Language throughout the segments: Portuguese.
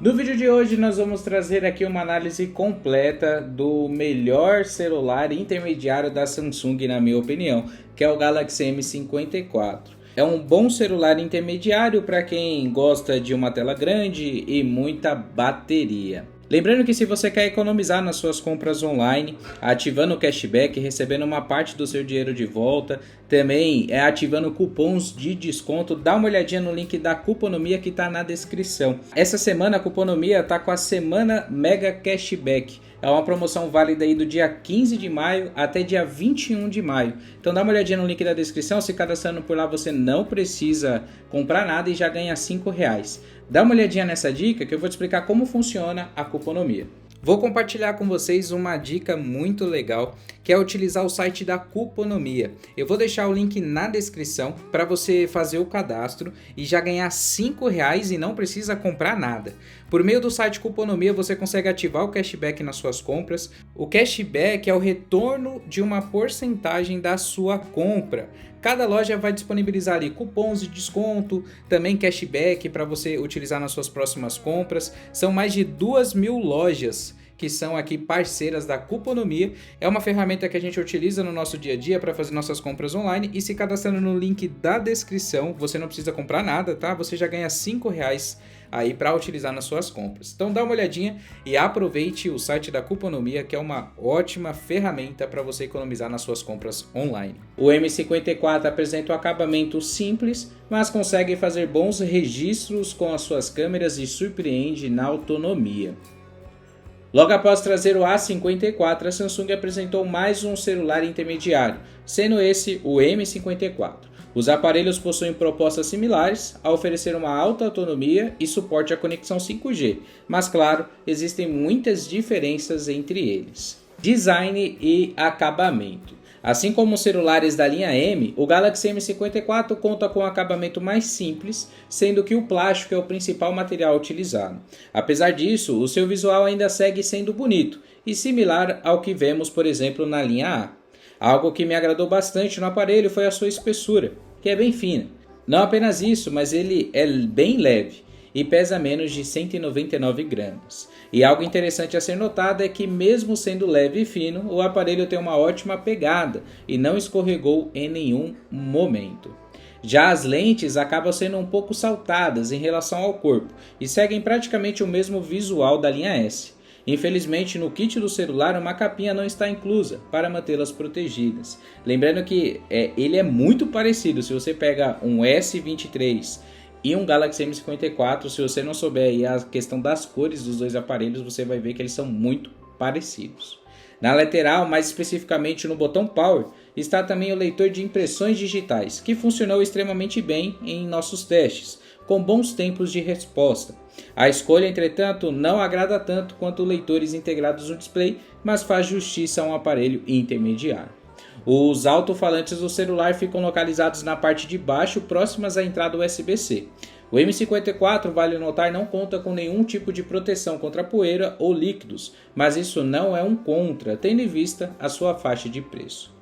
No vídeo de hoje nós vamos trazer aqui uma análise completa do melhor celular intermediário da Samsung, na minha opinião, que é o Galaxy M54. É um bom celular intermediário para quem gosta de uma tela grande e muita bateria. Lembrando que se você quer economizar nas suas compras online, ativando o cashback, recebendo uma parte do seu dinheiro de volta, também ativando cupons de desconto, dá uma olhadinha no link da Cuponomia que está na descrição. Essa semana a Cuponomia está com a Semana Mega Cashback. É uma promoção válida aí do dia 15 de maio até dia 21 de maio. Então dá uma olhadinha no link da descrição, se cadastrando por lá você não precisa comprar nada e já ganha R$5. Dá uma olhadinha nessa dica que eu vou te explicar como funciona a Cuponomia. Vou compartilhar com vocês uma dica muito legal, que é utilizar o site da Cuponomia. Eu vou deixar o link na descrição para você fazer o cadastro e já ganhar R$5 e não precisa comprar nada. Por meio do site Cuponomia você consegue ativar o cashback nas suas compras. O cashback é o retorno de uma porcentagem da sua compra. Cada loja vai disponibilizar ali cupons de desconto, também cashback para você utilizar nas suas próximas compras. São mais de 2.000 lojas que são aqui parceiras da Cuponomia. É uma ferramenta que a gente utiliza no nosso dia a dia para fazer nossas compras online, e se cadastrando no link da descrição, você não precisa comprar nada, tá? Você já ganha R$5 aí para utilizar nas suas compras. Então dá uma olhadinha e aproveite o site da Cuponomia, que é uma ótima ferramenta para você economizar nas suas compras online. O M54 apresenta um acabamento simples, mas consegue fazer bons registros com as suas câmeras e surpreende na autonomia. Logo após trazer o A54, a Samsung apresentou mais um celular intermediário, sendo esse o M54. Os aparelhos possuem propostas similares a oferecer uma alta autonomia e suporte à conexão 5G, mas claro, existem muitas diferenças entre eles. Design e acabamento. Assim como os celulares da linha M, o Galaxy M54 conta com um acabamento mais simples, sendo que o plástico é o principal material utilizado. Apesar disso, o seu visual ainda segue sendo bonito e similar ao que vemos, por exemplo, na linha A. Algo que me agradou bastante no aparelho foi a sua espessura, que é bem fina. Não apenas isso, mas ele é bem leve e pesa menos de 199 gramas. E algo interessante a ser notado é que, mesmo sendo leve e fino, o aparelho tem uma ótima pegada e não escorregou em nenhum momento. Já as lentes acabam sendo um pouco saltadas em relação ao corpo e seguem praticamente o mesmo visual da linha S. Infelizmente, no kit do celular uma capinha não está inclusa para mantê-las protegidas. Lembrando que ele é muito parecido. Se você pega um S23 e um Galaxy M54, se você não souber aí a questão das cores dos dois aparelhos, você vai ver que eles são muito parecidos. Na lateral, mais especificamente no botão Power, está também o leitor de impressões digitais, que funcionou extremamente bem em nossos testes, com bons tempos de resposta. A escolha, entretanto, não agrada tanto quanto leitores integrados no display, mas faz justiça a um aparelho intermediário. Os alto-falantes do celular ficam localizados na parte de baixo, próximas à entrada USB-C. O M54, vale notar, não conta com nenhum tipo de proteção contra poeira ou líquidos, mas isso não é um contra, tendo em vista a sua faixa de preço.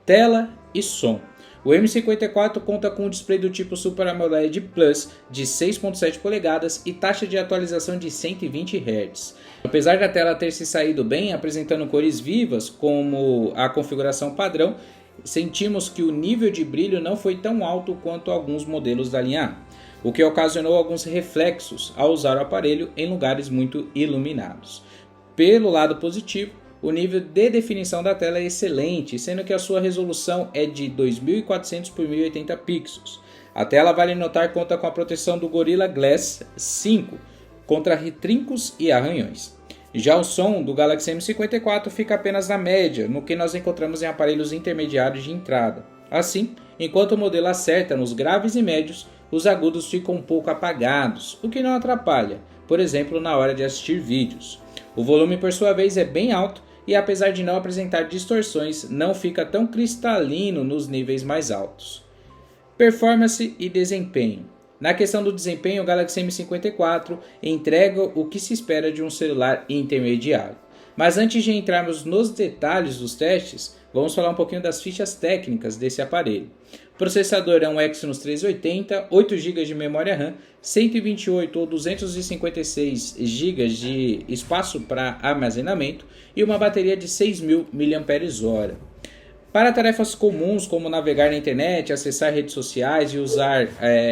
Tela e som. O M54 conta com um display do tipo Super AMOLED Plus de 6.7 polegadas e taxa de atualização de 120 Hz. Apesar da tela ter se saído bem, apresentando cores vivas como a configuração padrão, sentimos que o nível de brilho não foi tão alto quanto alguns modelos da linha A, o que ocasionou alguns reflexos ao usar o aparelho em lugares muito iluminados. Pelo lado positivo, o nível de definição da tela é excelente, sendo que a sua resolução é de 2400 por 1080 pixels. A tela, vale notar, conta com a proteção do Gorilla Glass 5 contra retrincos e arranhões. Já o som do Galaxy M54 fica apenas na média, no que nós encontramos em aparelhos intermediários de entrada. Assim, enquanto o modelo acerta nos graves e médios, os agudos ficam um pouco apagados, o que não atrapalha, por exemplo, na hora de assistir vídeos. O volume, por sua vez, é bem alto e, apesar de não apresentar distorções, não fica tão cristalino nos níveis mais altos. Performance e desempenho. Na questão do desempenho, o Galaxy M54 entrega o que se espera de um celular intermediário. Mas antes de entrarmos nos detalhes dos testes, vamos falar um pouquinho das fichas técnicas desse aparelho. O processador é um Exynos 380, 8 GB de memória RAM, 128 ou 256 GB de espaço para armazenamento e uma bateria de 6.000 mAh. Para tarefas comuns como navegar na internet, acessar redes sociais e usar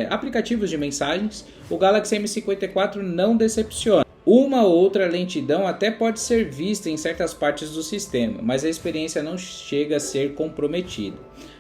aplicativos de mensagens, o Galaxy M54 não decepciona. Uma ou outra lentidão até pode ser vista em certas partes do sistema, mas a experiência não chega a ser comprometida.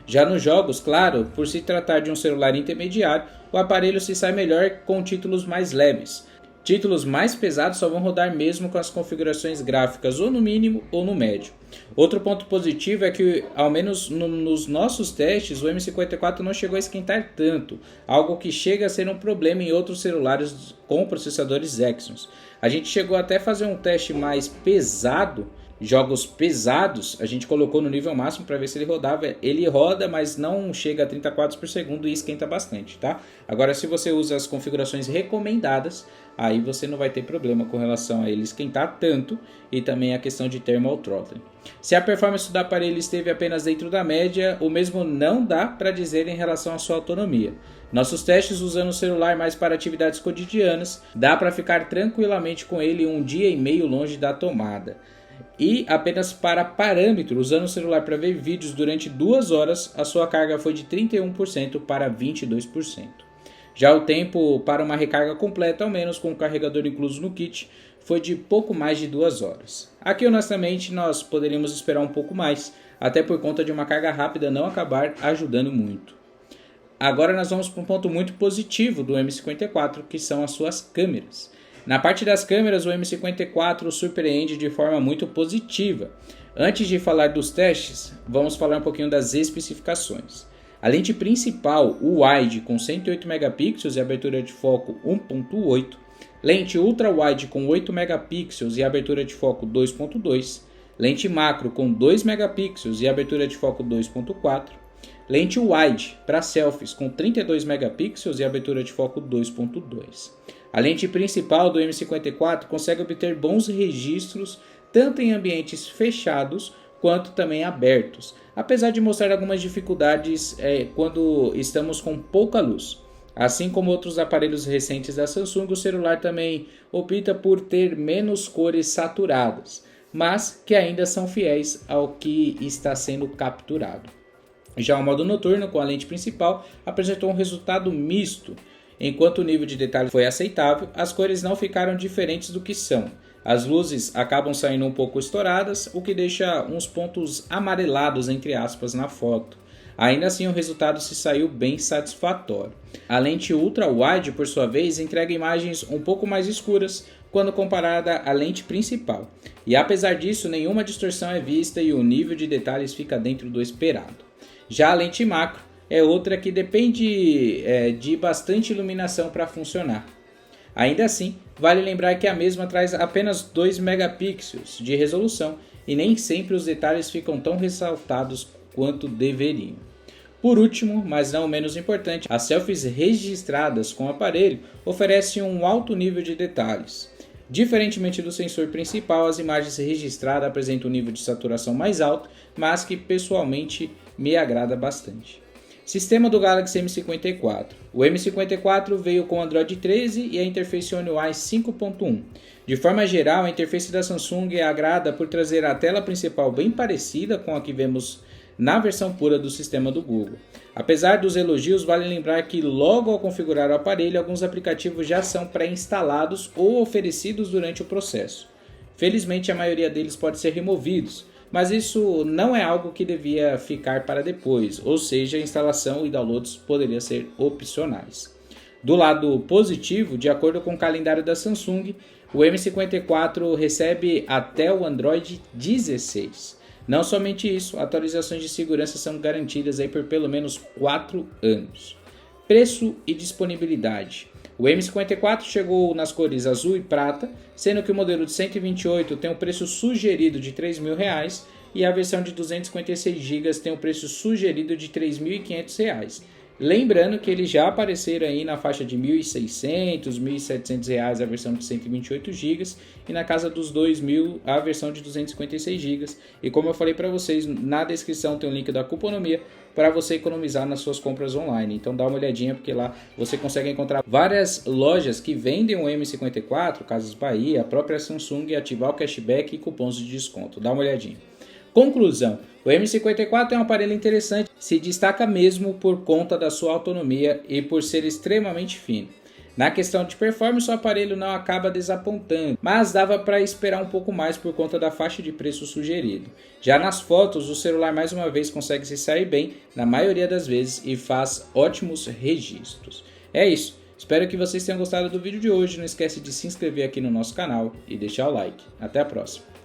Já nos jogos, claro, por se tratar de um celular intermediário, o aparelho se sai melhor com títulos mais leves. Títulos mais pesados só vão rodar mesmo com as configurações gráficas ou no mínimo ou no médio. Outro ponto positivo é que, ao menos nos nossos testes, o M54 não chegou a esquentar tanto, algo que chega a ser um problema em outros celulares com processadores Exynos. A gente chegou até a fazer um teste mais pesado, jogos pesados, a gente colocou no nível máximo para ver se ele rodava. Ele roda, mas não chega a 30 quadros por segundo e esquenta bastante, tá? Agora, se você usa as configurações recomendadas, aí você não vai ter problema com relação a ele esquentar tanto e também a questão de thermal throttling. Se a performance do aparelho esteve apenas dentro da média, o mesmo não dá para dizer em relação à sua autonomia. Nossos testes usando o celular mais para atividades cotidianas, dá para ficar tranquilamente com ele um dia e meio longe da tomada. E apenas para parâmetro, usando o celular para ver vídeos durante 2 horas, a sua carga foi de 31% para 22%. Já o tempo para uma recarga completa, ao menos com o carregador incluso no kit, foi de pouco mais de 2 horas. Aqui, honestamente, nós poderíamos esperar um pouco mais, até por conta de uma carga rápida não acabar ajudando muito. Agora nós vamos para um ponto muito positivo do M54, que são as suas câmeras. Na parte das câmeras, o M54 surpreende de forma muito positiva. Antes de falar dos testes, vamos falar um pouquinho das especificações. A lente principal, o wide, com 108 megapixels e abertura de foco 1.8, lente ultra-wide com 8 megapixels e abertura de foco 2.2, lente macro com 2 megapixels e abertura de foco 2.4, lente wide para selfies com 32 megapixels e abertura de foco 2.2. A lente principal do M54 consegue obter bons registros tanto em ambientes fechados quanto também abertos, apesar de mostrar algumas dificuldades quando estamos com pouca luz. Assim como outros aparelhos recentes da Samsung, o celular também opta por ter menos cores saturadas, mas que ainda são fiéis ao que está sendo capturado. Já o modo noturno, com a lente principal, apresentou um resultado misto. Enquanto o nível de detalhe foi aceitável, as cores não ficaram diferentes do que são. As luzes acabam saindo um pouco estouradas, o que deixa uns pontos amarelados, entre aspas, na foto. Ainda assim, o resultado se saiu bem satisfatório. A lente ultra-wide, por sua vez, entrega imagens um pouco mais escuras quando comparada à lente principal. E apesar disso, nenhuma distorção é vista e o nível de detalhes fica dentro do esperado. Já a lente macro é outra que depende de bastante iluminação para funcionar. Ainda assim, vale lembrar que a mesma traz apenas 2 megapixels de resolução e nem sempre os detalhes ficam tão ressaltados quanto deveriam. Por último, mas não menos importante, as selfies registradas com o aparelho oferecem um alto nível de detalhes. Diferentemente do sensor principal, as imagens registradas apresentam um nível de saturação mais alto, mas que pessoalmente me agrada bastante. Sistema do Galaxy M54. O M54 veio com Android 13 e a interface One UI 5.1. De forma geral, a interface da Samsung agrada por trazer a tela principal bem parecida com a que vemos na versão pura do sistema do Google. Apesar dos elogios, vale lembrar que logo ao configurar o aparelho, alguns aplicativos já são pré-instalados ou oferecidos durante o processo. Felizmente, a maioria deles pode ser removidos, mas isso não é algo que devia ficar para depois, ou seja, a instalação e downloads poderiam ser opcionais. Do lado positivo, de acordo com o calendário da Samsung, o M54 recebe até o Android 16. Não somente isso, atualizações de segurança são garantidas aí por pelo menos 4 anos. Preço e disponibilidade. O M54 chegou nas cores azul e prata, sendo que o modelo de 128 tem um preço sugerido de R$ 3.000 e a versão de 256 GB tem um preço sugerido de R$ 3.500. Lembrando que eles já apareceram aí na faixa de R$ 1.600, R$ 1.700 a versão de 128 GB e na casa dos R$ 2.000 a versão de 256 GB. E como eu falei para vocês, na descrição tem o link da Cuponomia para você economizar nas suas compras online. Então dá uma olhadinha, porque lá você consegue encontrar várias lojas que vendem o M54, Casas Bahia, a própria Samsung, ativar o cashback e cupons de desconto. Dá uma olhadinha. Conclusão: o M54 é um aparelho interessante, se destaca mesmo por conta da sua autonomia e por ser extremamente fino. Na questão de performance, o aparelho não acaba desapontando, mas dava para esperar um pouco mais por conta da faixa de preço sugerido. Já nas fotos, o celular mais uma vez consegue se sair bem na maioria das vezes e faz ótimos registros. É isso, espero que vocês tenham gostado do vídeo de hoje, não esquece de se inscrever aqui no nosso canal e deixar o like. Até a próxima!